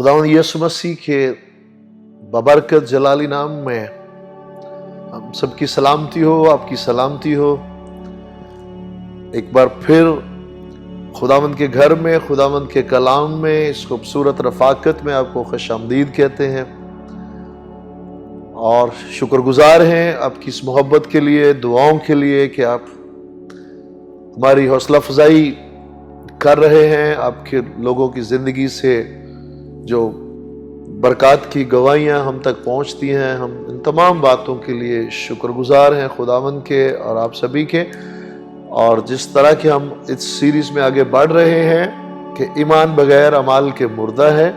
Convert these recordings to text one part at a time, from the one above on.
खुदावंद यीशु मसीह के बबरकत जलाली नाम में हम सबकी सलामती हो, आपकी सलामती हो। एक बार फिर खुदावंद के घर में, खुदावंद के कलाम में, इस खूबसूरत रफाकत में आपको खुशामदीद कहते हैं और शुक्रगुजार हैं आपकी इस मोहब्बत के लिए, दुआओं के लिए कि आप हमारी हौसला अफजाई कर रहे हैं। आपके लोगों की जिंदगी से जो बरकत की गवाहियां हम तक पहुंचती हैं, हम इन तमाम बातों के लिए शुक्रगुजार हैं खुदावंद के और आप सभी के। और जिस तरह के हम इस सीरीज में आगे बढ़ रहे हैं कि ईमान बगैर अमाल के मुर्दा है,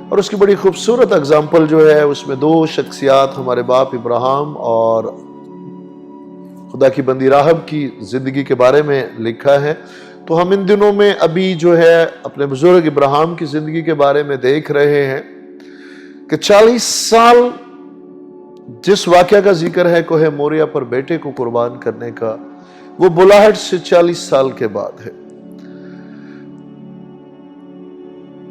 और उसकी बड़ी खूबसूरत एग्जाम्पल जो है उसमें दो शख्सियात, हमारे बाप इब्राहिम और खुदा की बंदी राहब की जिंदगी के बारे में लिखा है। तो हम इन दिनों में अभी जो है अपने बुजुर्ग इब्राहिम की जिंदगी के बारे में देख रहे हैं कि 40 साल जिस वाकया का जिक्र है कोहे मोरिया पर बेटे को कुर्बान करने का, वो बुलाहट से 40 साल के बाद है।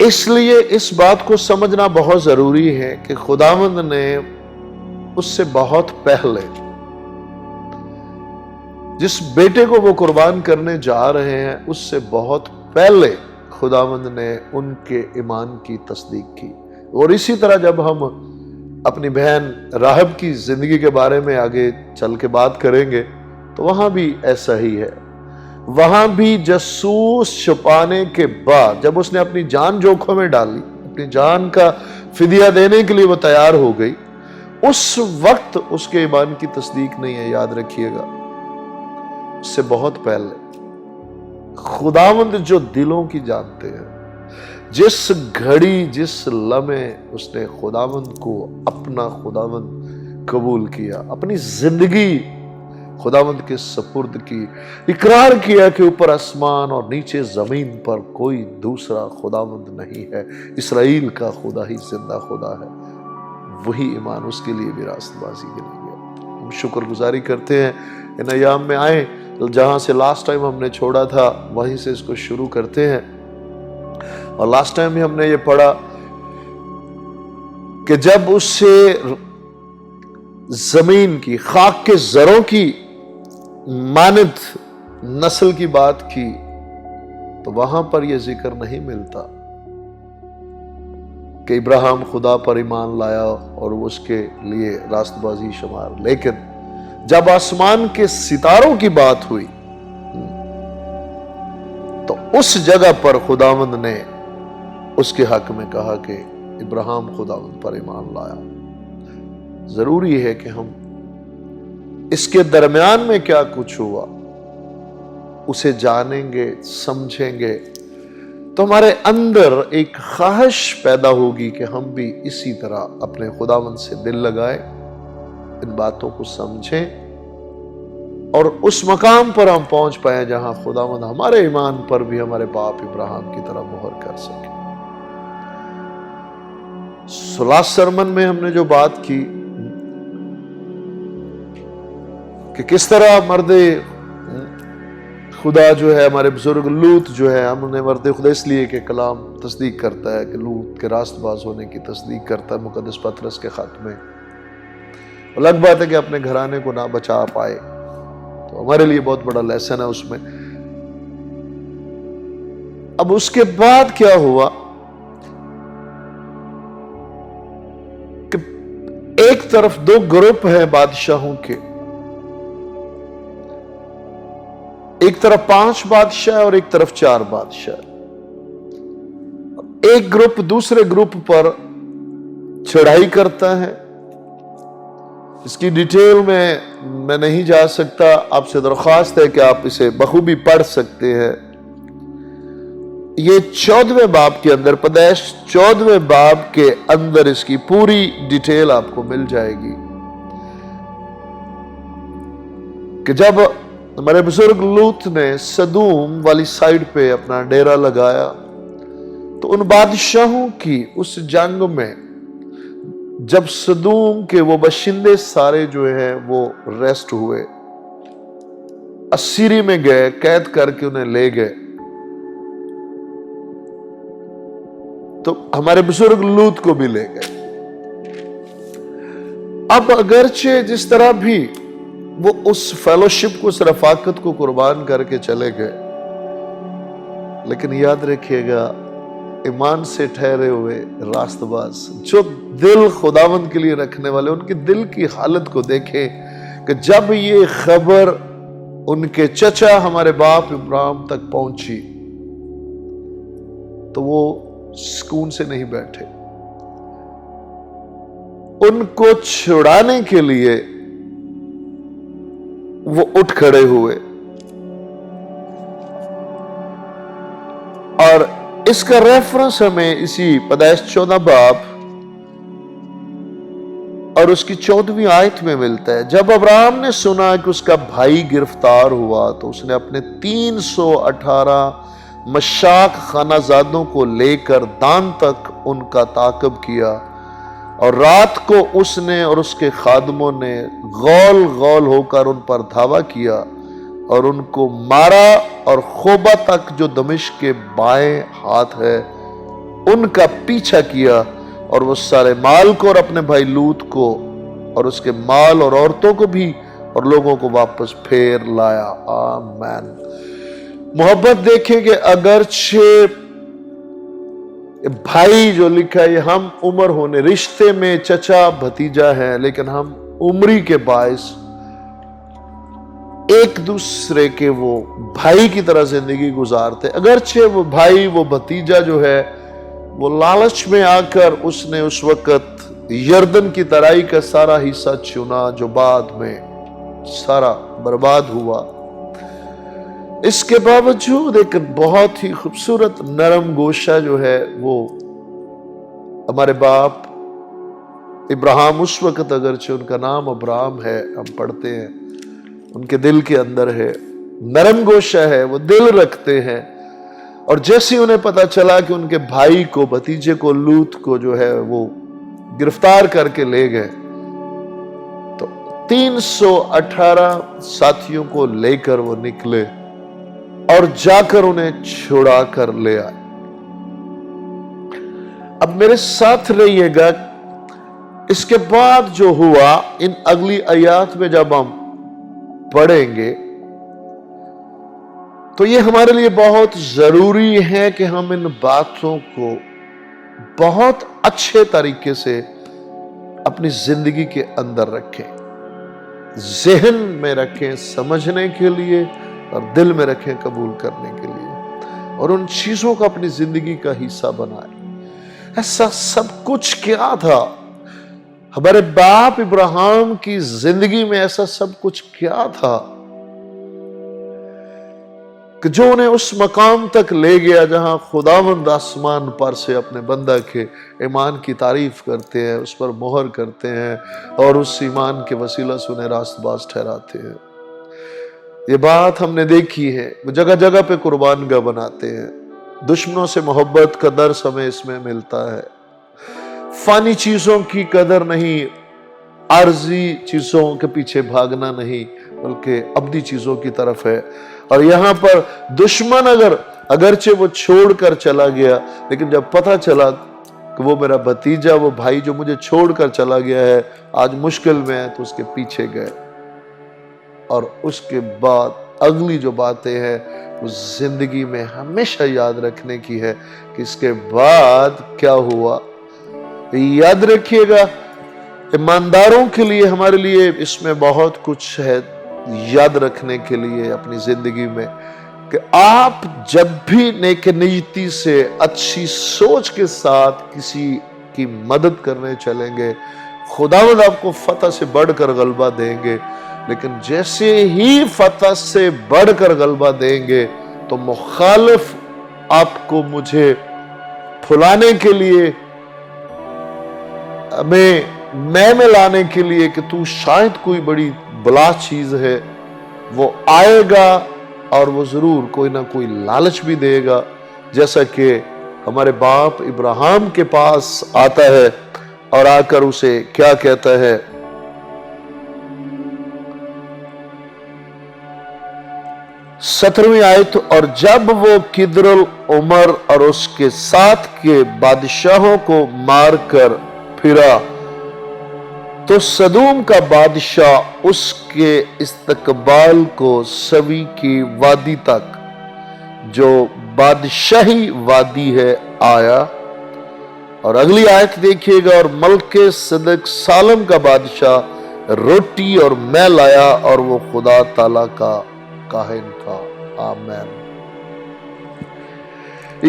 इसलिए इस बात को समझना बहुत जरूरी है कि खुदावंद ने उससे बहुत पहले जिस बेटे को वो कुर्बान करने जा रहे हैं, उससे बहुत पहले खुदावंद ने उनके ईमान की तस्दीक की। और इसी तरह जब हम अपनी बहन राहब की जिंदगी के बारे में आगे चल के बात करेंगे तो वहां भी ऐसा ही है। वहां भी जासूस छुपाने के बाद जब उसने अपनी जान जोखिम में डाली, अपनी जान का फिदिया देने के लिए वो तैयार हो गई, उस वक्त उसके ईमान की तस्दीक नहीं है, याद रखिएगा। उससे बहुत पहले खुदावंद जो दिलों की जानते हैं, जिस घड़ी जिस लम्हे उसने खुदावंद को अपना खुदावंद कबूल किया, अपनी जिंदगी खुदावंद के सपुर्द की, इकरार किया कि ऊपर आसमान और नीचे जमीन पर कोई दूसरा खुदावंद नहीं है, इसराइल का खुदा ही जिंदा खुदा है, वही ईमान उसके लिए भी रास्तबाजी के लिए। हम शुक्रगुजारी करते हैं इन अयाम में आए, जहां से लास्ट टाइम हमने छोड़ा था वहीं से इसको शुरू करते हैं। और लास्ट टाइम भी हमने ये पढ़ा कि जब उससे जमीन की, खाक के जरों की मानद नस्ल की बात की, तो वहां पर यह जिक्र नहीं मिलता कि इब्राहिम खुदा पर ईमान लाया और उसके लिए रास्तबाजी शुमार। लेकिन जब आसमान के सितारों की बात हुई तो उस जगह पर खुदावंद ने उसके हक में कहा कि इब्राहिम खुदावंद पर ईमान लाया। जरूरी है कि हम इसके दरमियान में क्या कुछ हुआ उसे जानेंगे, समझेंगे, तो हमारे अंदर एक ख्वाहिश पैदा होगी कि हम भी इसी तरह अपने खुदावंद से दिल लगाएं, इन बातों को समझें और उस मकाम पर हम पहुंच पाए जहां खुदावंद हमारे ईमान पर भी हमारे बाप इब्राहिम की तरह मोहर कर सके। लास्ट सरमन में हमने जो बात की कि किस तरह मर्दे खुदा जो है, हमारे बुजुर्ग लूत जो है, हमने मर्दे खुदा इसलिए कि कलाम तस्दीक करता है कि लूत के रास्तबाज होने की तस्दीक करता है मुकद्दस पतरस के खत में। अलग बात है कि अपने घराने को ना बचा पाए, तो हमारे लिए बहुत बड़ा लेसन है उसमें। अब उसके बाद क्या हुआ कि एक तरफ दो ग्रुप है बादशाहों के, एक तरफ 5 बादशाह और एक तरफ 4 बादशाह। एक ग्रुप दूसरे ग्रुप पर चढ़ाई करता है। इसकी डिटेल में मैं नहीं जा सकता, आपसे दरख्वास्त है कि आप इसे बखूबी पढ़ सकते हैं। ये 14वें बाब के अंदर, पैदाइश 14वें बाब के अंदर इसकी पूरी डिटेल आपको मिल जाएगी कि जब हमारे बुजुर्ग लूत ने सदूम वाली साइड पे अपना डेरा लगाया तो उन बादशाहों की उस जंग में जब सदूम के वो बशिंदे सारे जो है वो रेस्ट हुए, अस्सीरी में गए, कैद करके उन्हें ले गए, तो हमारे बुजुर्ग लूत को भी ले गए। अब अगरचे जिस तरह भी वो उस फेलोशिप को, उस रफाकत को कुर्बान करके चले गए, लेकिन याद रखिएगा ईमान से ठहरे हुए रास्तबाज जो दिल खुदावंद के लिए रखने वाले, उनके दिल की हालत को देखें कि जब ये खबर उनके चचा हमारे बाप इब्राहिम तक पहुंची तो वो सुकून से नहीं बैठे। उनको छुड़ाने के लिए वो उठ खड़े हुए, और इसका रेफरेंस हमें इसी पैदाइश 14 बाब और उसकी 14वीं आयत में मिलता है। जब अब्राहम ने सुना कि उसका भाई गिरफ्तार हुआ तो उसने अपने 318 मशाक खानाजादों को लेकर दान तक उनका ताकब किया, और रात को उसने और उसके खादमों ने गौल गौल होकर उन पर धावा किया और उनको मारा, और खोबा तक जो दमिश्क के बाएं हाथ है उनका पीछा किया, और वो सारे माल को और अपने भाई लूत को और उसके माल और औरतों को भी और लोगों को वापस फेर लाया। आमीन। मोहब्बत देखेंगे, अगरचे भाई जो लिखा है, हम उम्र होने रिश्ते में चचा भतीजा है, लेकिन हम उम्री के बायस एक दूसरे के वो भाई की तरह जिंदगी गुजारते। अगरचे वो भाई, वो भतीजा जो है, वो लालच में आकर उसने उस वक्त यर्दन की तराई का सारा हिस्सा चुना जो बाद में सारा बर्बाद हुआ। इसके बावजूद एक बहुत ही खूबसूरत नरम गोशा जो है वो हमारे बाप इब्राहिम, उस वक्त अगरचे उनका नाम अब्राहम है, हम पढ़ते हैं, उनके दिल के अंदर है, नरम गोशा है, वो दिल रखते हैं। और जैसे ही उन्हें पता चला कि उनके भाई को, भतीजे को, लूत को जो है वो गिरफ्तार करके ले गए, तो 318 साथियों को लेकर वो निकले और जाकर उन्हें छुड़ा कर ले आए। अब मेरे साथ रहिएगा, इसके बाद जो हुआ इन अगली आयत में जब हम पढ़ेंगे तो ये हमारे लिए बहुत जरूरी है कि हम इन बातों को बहुत अच्छे तरीके से अपनी जिंदगी के अंदर रखें, जहन में रखें समझने के लिए, और दिल में रखें कबूल करने के लिए, और उन चीजों को अपनी जिंदगी का हिस्सा बनाएं। ऐसा सब कुछ क्या था हमारे बाप इब्राहिम की जिंदगी में, ऐसा सब कुछ क्या था कि जो उन्हें उस मकाम तक ले गया जहां खुदावंद आसमान पर से अपने बंदा के ईमान की तारीफ करते हैं, उस पर मोहर करते हैं, और उस ईमान के वसीला से उन्हें रास्तबाज ठहराते हैं। ये बात हमने देखी है, वो जगह जगह पे कुर्बान गाह बनाते हैं। दुश्मनों से मोहब्बत का दर्स हमें इसमें मिलता है। फानी चीजों की कदर नहीं, आर्जी चीजों के पीछे भागना नहीं, बल्कि अब्दी चीजों की तरफ है। और यहां पर दुश्मन अगरचे वो छोड़कर चला गया, लेकिन जब पता चला कि वो मेरा भतीजा, वो भाई जो मुझे छोड़कर चला गया है, आज मुश्किल में है, तो उसके पीछे गए। और उसके बाद अगली जो बातें हैं वो जिंदगी में हमेशा याद रखने की है कि इसके बाद क्या हुआ। याद रखिएगा, ईमानदारों के लिए, हमारे लिए इसमें बहुत कुछ है याद रखने के लिए अपनी जिंदगी में, कि आप जब भी नेक नीयती से, अच्छी सोच के साथ किसी की मदद करने चलेंगे, खुदावंद आपको फतह से बढ़कर गलबा देंगे। लेकिन जैसे ही फतह से बढ़कर गलबा देंगे तो मुखालिफ आपको, मुझे फुलाने के लिए, हमें मैं में लाने के लिए कि तू शायद कोई बड़ी बला चीज है, वो आएगा और वो जरूर कोई ना कोई लालच भी देगा, जैसा कि हमारे बाप इब्राहिम के पास आता है और आकर उसे क्या कहता है, 17वीं आयत, और जब वो किद्रुल उमर और उसके साथ के बादशाहों को मारकर फिरा तो सदूम का बादशाह उसके इस्तकबाल को सवी की वादी तक, जो बादशाही वादी है, आया। और अगली आयत देखिएगा, और मलके सदक सालम का बादशाह रोटी और मैं लाया और वो खुदा ताला का काहिन था। आमीन।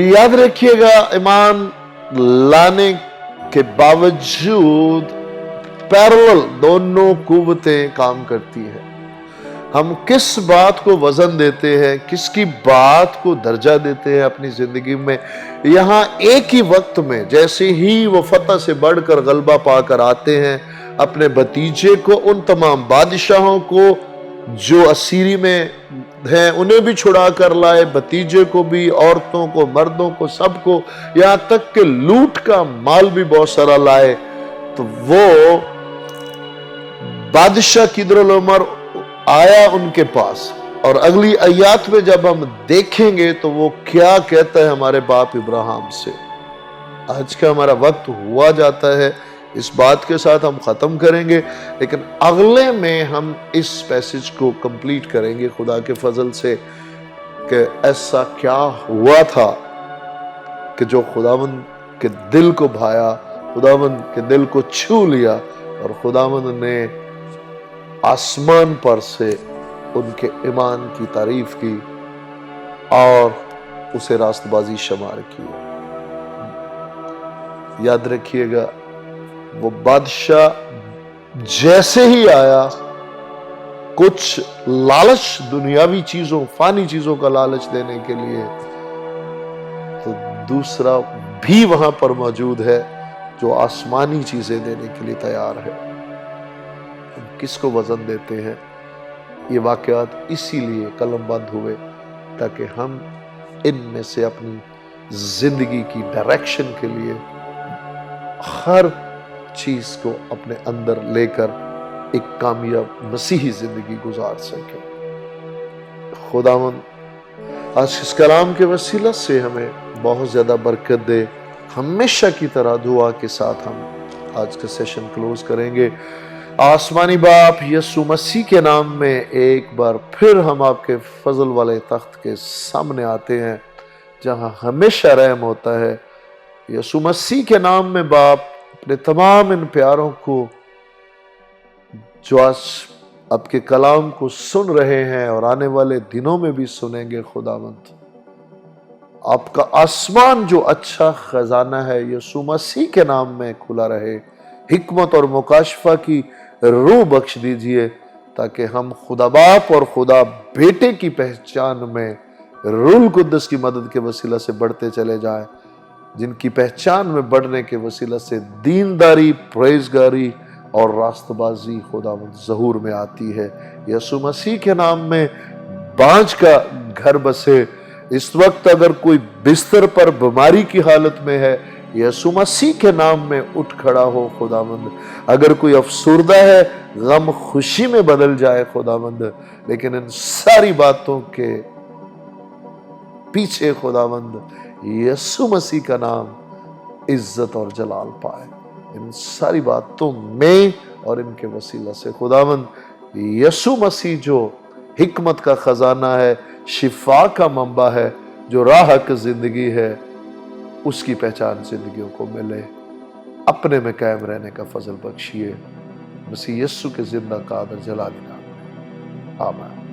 याद रखिएगा, ईमान लाने के बावजूद पैरेलल दोनों कुव्वतें काम करती है। हम किस बात को वजन देते हैं, किसकी बात को दर्जा देते हैं अपनी जिंदगी में। यहां एक ही वक्त में जैसे ही वो फतह से बढ़कर गलबा पाकर आते हैं, अपने भतीजे को, उन तमाम बादशाहों को जो असीरी में हैं उन्हें भी छुड़ा कर लाए, भतीजे को भी, औरतों को, मर्दों को, सबको, यहां तक कि लूट का माल भी बहुत सारा लाए। तो वो बादशाह किद्रुल उमर आया उनके पास, और अगली आयत में जब हम देखेंगे तो वो क्या कहता है हमारे बाप इब्राहिम से। आज का हमारा वक्त हुआ जाता है, इस बात के साथ हम खत्म करेंगे, लेकिन अगले में हम इस पैसेज को कंप्लीट करेंगे खुदा के फजल से, कि ऐसा क्या हुआ था कि जो खुदावंद के दिल को भाया, खुदावंद के दिल को छू लिया, और खुदावंद ने आसमान पर से उनके ईमान की तारीफ की और उसे रास्तबाजी शुमार की। याद रखिएगा, वो बादशाह जैसे ही आया, कुछ लालच, दुनियावी चीजों, फानी चीजों का लालच देने के लिए, तो दूसरा भी वहां पर मौजूद है जो आसमानी चीजें देने के लिए तैयार है। हम किसको वजन देते हैं? ये वाकयात इसीलिए कलमबंद हुए ताकि हम इनमें से अपनी जिंदगी की डायरेक्शन के लिए हर चीज को अपने अंदर लेकर एक कामयाब मसीही जिंदगी गुजार सके। खुदावंद आज इस कलाम के वसीला से हमें बहुत ज्यादा बरकत दे। हमेशा की तरह दुआ के साथ हम आज का सेशन क्लोज करेंगे। आसमानी बाप यीशु मसीह के नाम में एक बार फिर हम आपके फजल वाले तख्त के सामने आते हैं जहां हमेशा रहम होता है। यीशु मसीह के नाम में बाप अपने तमाम इन प्यारों को जो आज आपके कलाम को सुन रहे हैं और आने वाले दिनों में भी सुनेंगे, खुदावंद आपका आसमान जो अच्छा खजाना है यीशु मसीह के नाम में खुला रहे। हिकमत और मुकाशफा की रूह बख्श दीजिए ताकि हम खुदा बाप और खुदा बेटे की पहचान में रूह कुद्दस की मदद के वसीला से बढ़ते चले जाएं, जिनकी पहचान में बढ़ने के वसीला से दीनदारी, परहेजगारी और रास्तबाजी खुदावंद ज़हूर में आती है। यीशु मसीह के नाम में बांझ का घर बसे। इस वक्त अगर कोई बिस्तर पर बीमारी की हालत में है, यीशु मसीह के नाम में उठ खड़ा हो खुदावंद। अगर कोई अफसुर्दा है, गम खुशी में बदल जाए खुदावंद। लेकिन इन सारी बातों के पीछे खुदावंद यीशु मसीह का नाम इज्जत और जलाल पाए। इन सारी बातों में और इनके वसीला से खुदावंद यीशु मसीह जो हिकमत का खजाना है, शिफा का मंबा है, जो राह की जिंदगी है, उसकी पहचान जिंदगियों को मिले। अपने में कायम रहने का फजल बख्शिए। मसीह यीशु के जिंदा कादर जलाली नाम में आमीन।